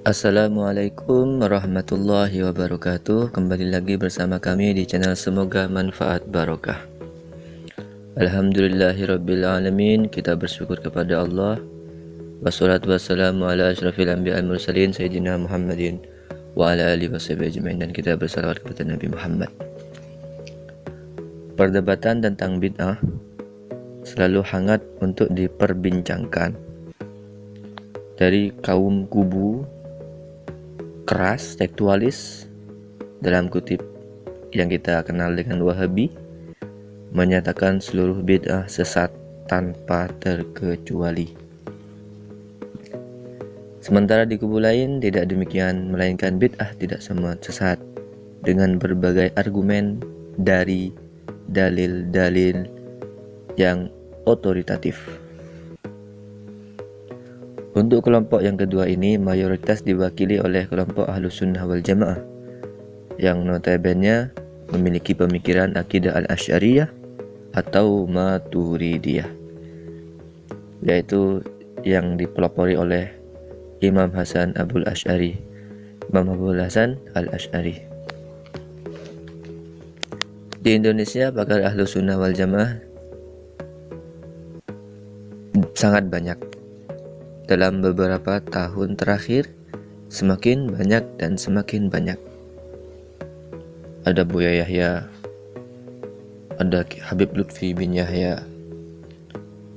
Assalamualaikum warahmatullahi wabarakatuh. Kembali lagi bersama kami di channel Semoga Manfaat Barokah. Alhamdulillahirabbil alamin. Kita bersyukur kepada Allah. Wassalatu wassalamu ala asyrafil anbiya'i wal mursalin sayyidina Muhammadin wa ala alihi washabihi ajmain, dan kita bersalawat kepada Nabi Muhammad. Perdebatan tentang bid'ah selalu hangat untuk diperbincangkan dari kaum kubu keras tekstualis, dalam kutip yang kita kenal dengan Wahabi, menyatakan seluruh bid'ah sesat tanpa terkecuali. Sementara di kubu lain tidak demikian, melainkan bid'ah tidak semua sesat, dengan berbagai argumen dari dalil-dalil yang otoritatif. Untuk kelompok yang kedua ini mayoritas diwakili oleh kelompok Ahlus Sunnah wal Jamaah yang notabene memiliki pemikiran akidah al-Asy'ariyah atau Maturidiyah, yaitu yang dipelopori oleh Imam Hasan Abul Asy'ari, Imam Abul Hasan al-Asy'ari. Di Indonesia pakar Ahlus Sunnah wal Jamaah sangat banyak. Dalam beberapa tahun terakhir semakin banyak dan semakin banyak. Ada Buya Yahya, ada Habib Lutfi bin Yahya,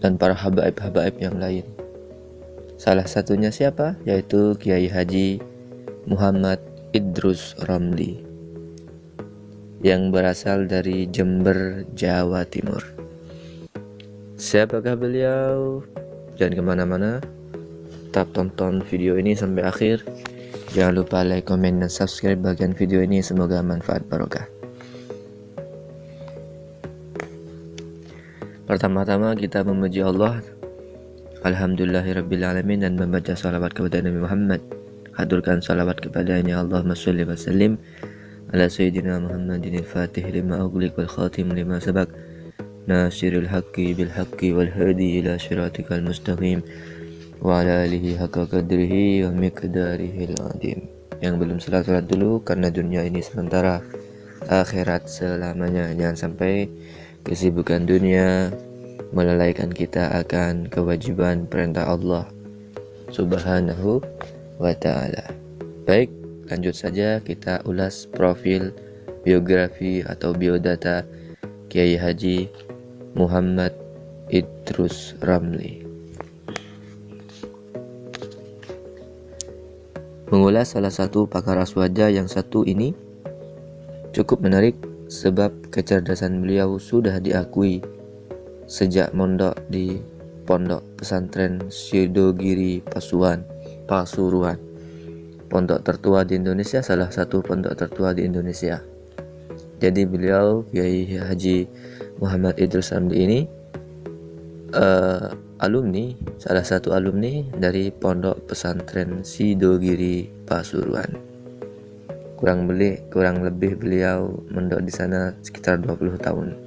dan para habaib-habaib yang lain. Salah satunya siapa? Yaitu Kiai Haji Muhammad Idrus Ramli yang berasal dari Jember, Jawa Timur. Siapakah beliau? Jangan kemana-mana, tetap tonton video ini sampai akhir. Jangan lupa like, komen, dan subscribe bagian video ini. Semoga manfaat barokah. Pertama-tama kita memuji Allah, Alhamdulillahirabbil alamin, dan membaca salawat kepada Nabi Muhammad. Haturkan salawat kepadanya. Allahumma sholli wa sallim ala sayyidina Muhammadin al-fatih lima ughliq wal khatim lima sabaq, nasirul haqqi bil haqqi wal hadi ila syiratikal mustaqim, wa ala alihi haqqa qadrihi wa miqdarihil azim. Yang belum salat dulu, karena dunia ini sementara, akhirat selamanya. Jangan sampai kesibukan dunia melalaikan kita akan kewajiban perintah Allah Subhanahu wa ta'ala. Baik, lanjut saja kita ulas profil, biografi atau biodata Kiai Haji Muhammad Idrus Ramli. Mengulas salah satu pakar aswaja yang satu ini cukup menarik, sebab kecerdasan beliau sudah diakui sejak mondok di Pondok Pesantren Sidogiri Pasuruan, pondok tertua di Indonesia, salah satu pondok tertua di Indonesia. Jadi beliau, Kiai Haji Muhammad Idrus Ramli ini salah satu alumni dari Pondok Pesantren Sidogiri Pasuruan. Kurang lebih beliau mondok di sana sekitar 20 tahun.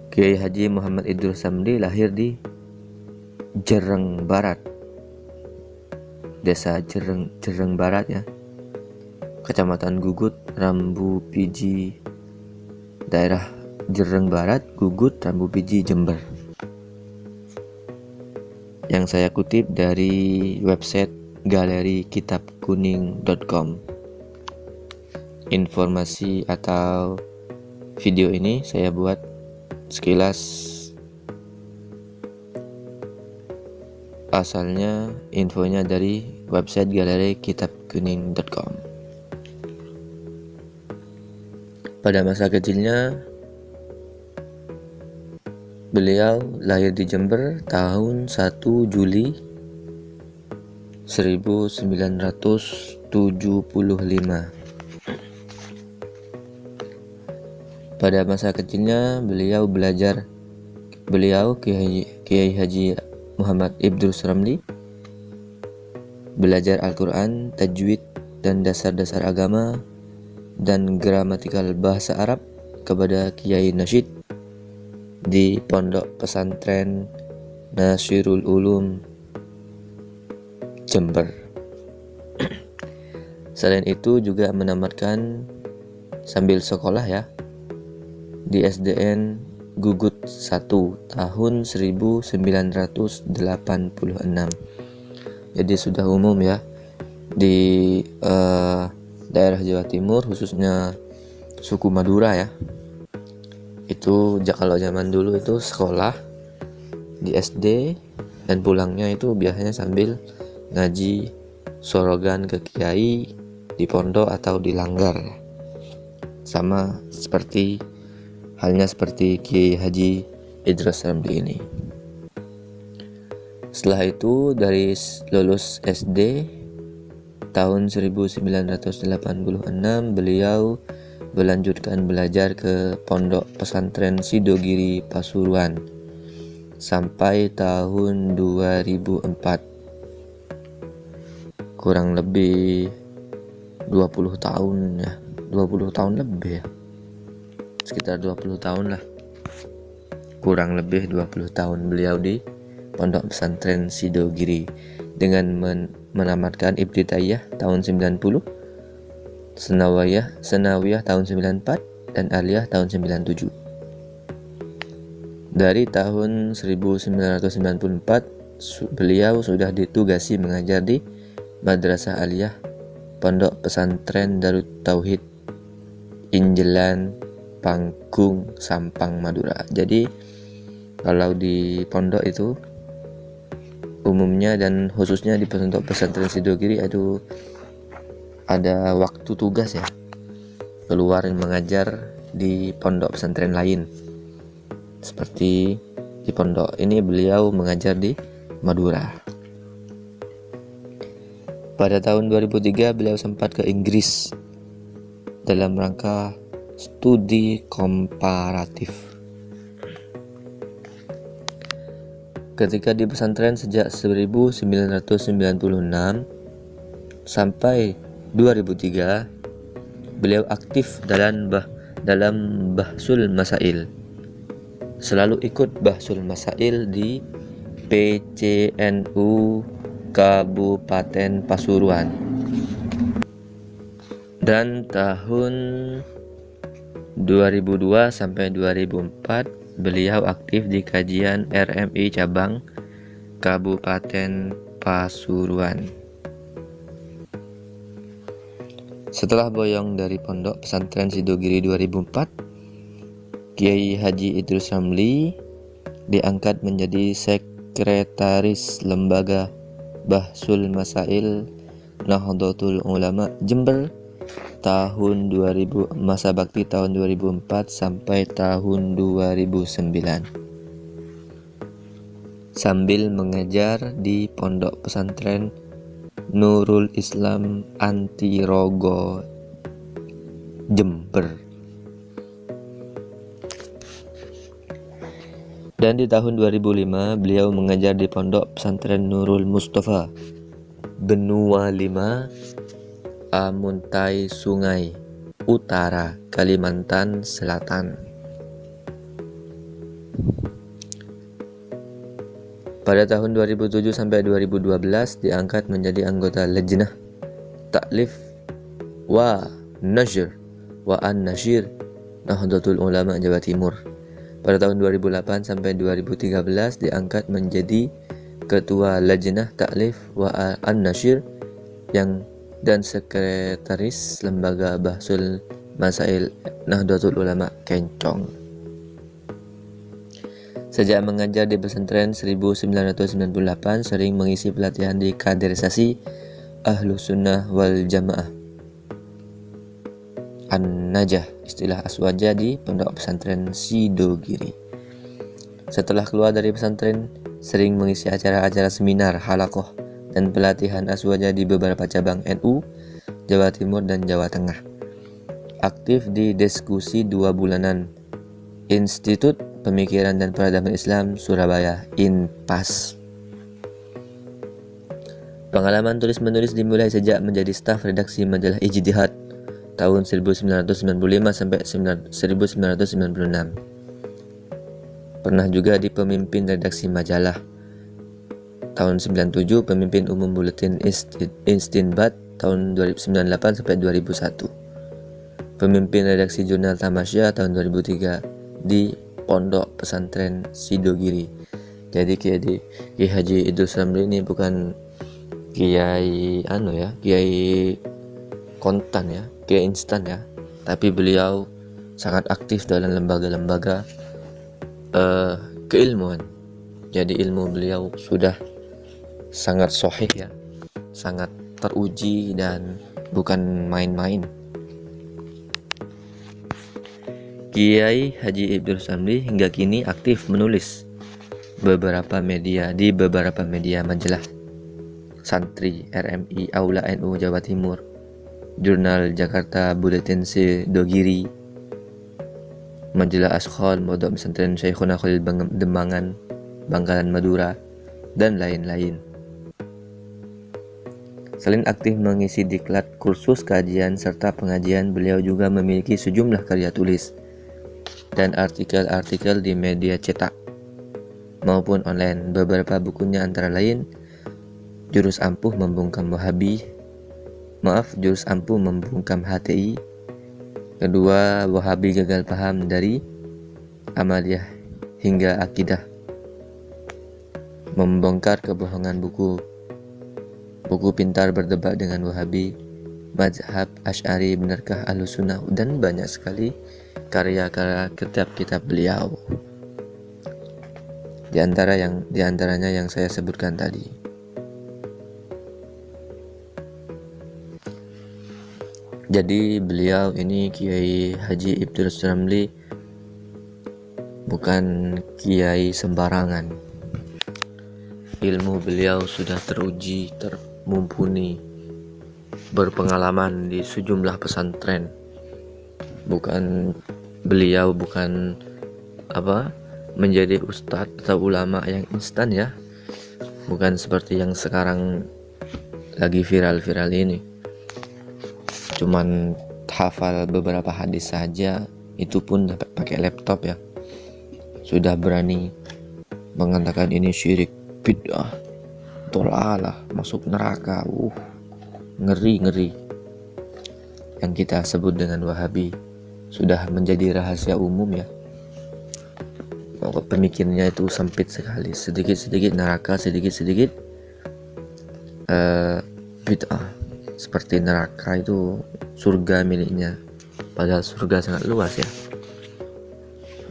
Kiai Haji Muhammad Idrus Ramli lahir di Jereng Barat, Desa Jereng Barat ya, Kecamatan Gugut, Rambu Piji, daerah Jereng Barat, Gugut, Rambu Piji, Jember. Yang saya kutip dari website galerikitabkuning.com. Informasi atau video ini saya buat sekilas, asalnya infonya dari website galerikitabkuning.com. Pada masa kecilnya beliau lahir di Jember tahun 1 Juli 1975. Pada masa kecilnya beliau Kiai Haji Muhammad Idrus Ramli belajar Al-Quran, tajwid, dan dasar-dasar agama dan gramatikal bahasa Arab kepada Kiai Nasyid di Pondok Pesantren Nasyirul Ulum Jember. Selain itu juga menamatkan sambil sekolah ya di SDN Gugut 1 tahun 1986. Jadi sudah umum ya di daerah Jawa Timur, khususnya suku Madura ya. Itu kalau zaman dulu itu sekolah di SD dan pulangnya itu biasanya sambil ngaji sorogan ke kiai di pondok atau di langgar. Sama halnya seperti Kiai Haji Idrus Ramli ini. Setelah itu dari lulus SD tahun 1986 beliau melanjutkan belajar ke Pondok Pesantren Sidogiri Pasuruan sampai tahun 2004. Kurang lebih 20 tahun ya, 20 tahun lebih ya. Sekitar 20 tahun lah. Kurang lebih 20 tahun beliau di Pondok Pesantren Sidogiri dengan menamatkan Ibtidaiyah tahun 90, Senawiyah tahun 94 dan Aliyah tahun 97. Dari tahun 1994 beliau sudah ditugasi mengajar di Madrasah Aliyah Pondok Pesantren Darut Tauhid Injelan Panggung Sampang Madura. Jadi kalau di pondok itu umumnya dan khususnya di Pondok Pesantren Sidogiri ada waktu tugas ya, keluar mengajar di pondok pesantren lain. Seperti di pondok ini beliau mengajar di Madura. Pada tahun 2003 beliau sempat ke Inggris dalam rangka studi komparatif. Ketika di pesantren sejak 1996 sampai 2003, beliau aktif dalam Bahsul Masail. Selalu ikut Bahsul Masail di PCNU Kabupaten Pasuruan. Dan tahun 2002 sampai 2004 beliau aktif di kajian RMI cabang Kabupaten Pasuruan. Setelah boyong dari Pondok Pesantren Sidogiri 2004, Kiai Haji Idrus Ramli diangkat menjadi sekretaris lembaga Bahsul Masail Nahdlatul Ulama Jember tahun 2000, masa bakti tahun 2004 sampai tahun 2009. Sambil mengajar di Pondok Pesantren Nurul Islam Antirogo Jember. Dan di tahun 2005 beliau mengajar di Pondok Pesantren Nurul Mustafa Benua 5 Amuntai Sungai Utara, Kalimantan Selatan. Pada tahun 2007 sampai 2012 diangkat menjadi anggota Lajnah Ta'lif wa Nashr wa An-Nashr Nahdlatul Ulama Jawa Timur. Pada tahun 2008 sampai 2013 diangkat menjadi Ketua Lajnah Ta'lif wa An-Nashr dan Sekretaris Lembaga Bahsul Masail Nahdlatul Ulama Kencong. Sejak mengajar di pesantren 1998 sering mengisi pelatihan di kaderisasi Ahlus Sunnah wal Jamaah An-Najah, istilah Aswaja di Pondok Pesantren Sidogiri. Setelah keluar dari pesantren, sering mengisi acara-acara seminar, halakoh, dan pelatihan Aswaja di beberapa cabang NU, Jawa Timur dan Jawa Tengah. Aktif di diskusi 2 bulanan Institut Pemikiran dan Peradaban Islam Surabaya (INPAS). Pengalaman tulis-menulis dimulai sejak menjadi staf redaksi majalah Ijtihad tahun 1995 sampai 1996. Pernah juga di pemimpin redaksi majalah tahun 97, pemimpin umum Buletin Istinbat tahun 1998 sampai 2001. Pemimpin redaksi jurnal Tamasya tahun 2003 di Pondok Pesantren Sidogiri. Jadi Kiai Haji Idrus Ramli ini bukan kiai kiai kontan ya, kiai instan ya, tapi beliau sangat aktif dalam lembaga-lembaga keilmuan. Jadi ilmu beliau sudah sangat sahih ya, sangat teruji dan bukan main-main. Kiai Haji Idrus Ramli hingga kini aktif menulis di beberapa media majalah Santri, RMI, Aula NU Jawa Timur, Jurnal Jakarta, Buletin Sidogiri, Majalah Ashkhol, Pondok Pesantren Syekhuna Khalil Demangan, Bangkalan Madura, dan lain-lain. Selain aktif mengisi diklat, kursus, kajian, serta pengajian, beliau juga memiliki sejumlah karya tulis dan artikel-artikel di media cetak maupun online. Beberapa bukunya antara lain Jurus Ampuh Membungkam HTI. Kedua, Wahabi Gagal Paham dari Amaliyah hingga Akidah. Membongkar kebohongan buku pintar berdebat dengan Wahabi, Mazhab Asy'ari, benarkah Ahlus Sunnah, dan banyak sekali karya-karya kitab-kitab beliau. Di antaranya yang saya sebutkan tadi. Jadi beliau ini Kiai Haji Idrus Ramli bukan kiai sembarangan. Ilmu beliau sudah teruji, mumpuni, berpengalaman di sejumlah pesantren. Beliau bukan menjadi ustadz atau ulama yang instan ya, bukan seperti yang sekarang lagi viral-viral ini, cuman hafal beberapa hadis saja, itu pun pakai laptop ya, sudah berani mengatakan ini syirik, bid'ah, tolalah, masuk neraka. Ngeri. Yang kita sebut dengan Wahabi sudah menjadi rahasia umum ya. Pemikirnya itu sempit sekali, sedikit-sedikit neraka, sedikit-sedikit bid'ah. Seperti neraka itu surga miliknya, padahal surga sangat luas ya.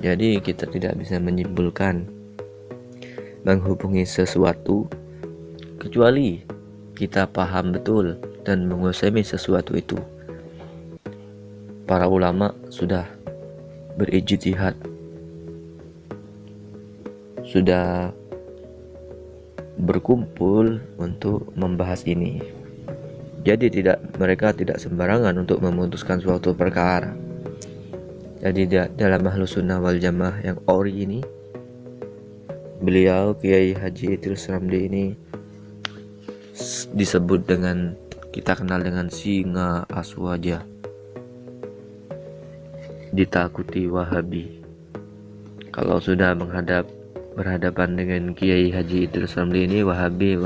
Jadi kita tidak bisa menyimpulkan, menghubungi sesuatu kecuali kita paham betul dan menguasai sesuatu itu. Para ulama sudah berijtihad, sudah berkumpul untuk membahas ini. Jadi mereka tidak sembarangan untuk memutuskan suatu perkara. Jadi dalam Ahlus Sunnah wal Jamaah yang ori ini, beliau Kiai Haji Idrus Ramli ini disebut dengan, kita kenal dengan singa aswaja, ditakuti Wahabi. Kalau sudah berhadapan dengan Kiai Haji Idrus Ramli ini, Wahabi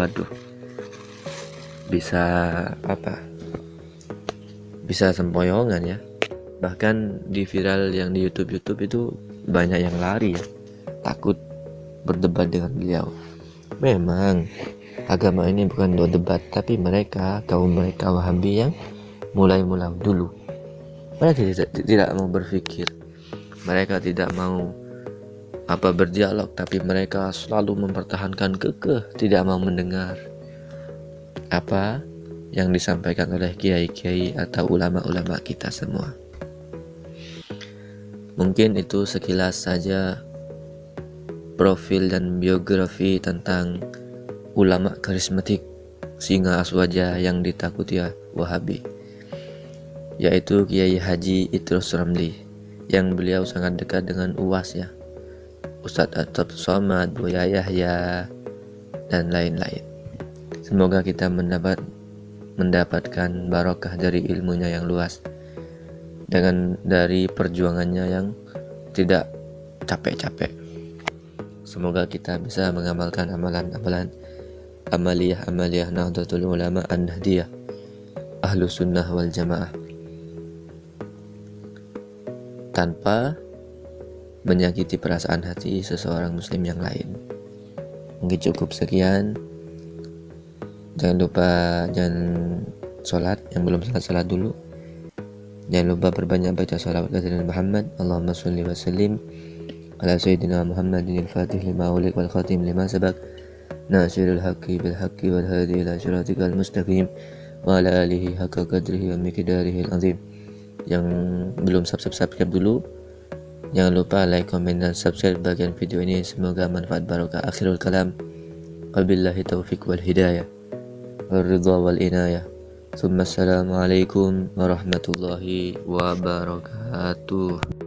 bisa sempoyongan ya. Bahkan di viral yang di YouTube itu banyak yang lari ya, takut berdebat dengan beliau. Memang agama ini bukan untuk debat, tapi kaum mereka Wahabi yang mulai dulu, mereka tidak mau berpikir, mereka tidak mau berdialog, tapi mereka selalu mempertahankan kekeh, tidak mau mendengar apa yang disampaikan oleh kiai-kiai atau ulama-ulama kita semua. Mungkin itu sekilas saja profil dan biografi tentang ulama karismatik singa aswaja yang ditakuti Wahabi, yaitu Kiai Haji Idrus Ramli, yang beliau sangat dekat dengan UAS ya, Ustadz Atop Somad, Buya Yahya, dan lain-lain. Semoga kita mendapatkan barokah dari ilmunya yang luas, dari perjuangannya yang tidak capek-capek. Semoga kita bisa mengamalkan amalan-amalan amaliyah Nahdlatul Ulama An-Nahdiyah Ahlus Sunnah wal Jamaah, tanpa menyakiti perasaan hati seseorang muslim yang lain. Mungkin cukup sekian. Jangan lupa sholat, yang belum sholat dulu. Jangan lupa berbanyak baca sholawat kepada Nabi Muhammad. Allahumma sholli wa sallim ala sayyidina Muhammadin al-fatih lima ulik wal khatim lima sabak nasirul haqqi bil haqqi wal hadi ila siratikal mustaqim wa ala alihi haqqa qadrihi wa miqdarihi al-azim. Yang belum subscribe dulu, jangan lupa like, komen, dan subscribe bagian video ini. Semoga manfaat barokah. Akhirul kalam, wabillahi taufiq wal hidayah wal ridha wal inayah. Assalamualaikum warahmatullahi wabarakatuh.